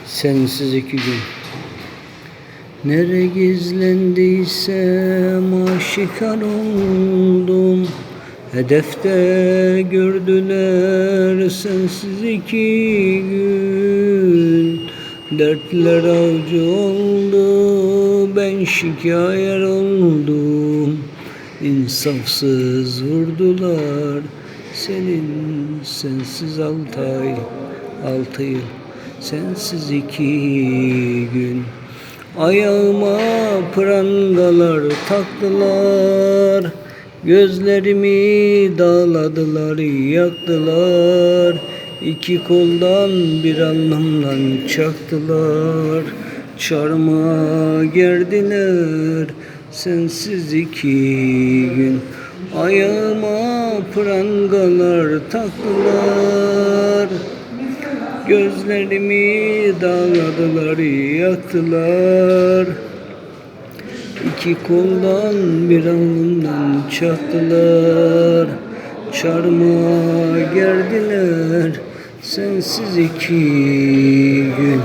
sensiz 2 gün. Nere gizlendiysem aşikar oldum. Hedefte gördüler sensiz 2 gün. Dertler avcı oldu, ben şikayer oldum. İnsafsız vurdular senin sensiz 6 yıl, sensiz 2 gün. Ayağıma prangalar taktılar, gözlerimi dağladılar, yaktılar. 2 koldan bir alnımdan çaktılar, çarmıha gerdiler sensiz 2 gün. Ayağıma prangalar taktılar, gözlerimi dağladılar, yaktılar. 2 koldan bir alnımdan çaktılar, çarmıha gerdiler sensiz 2 gün.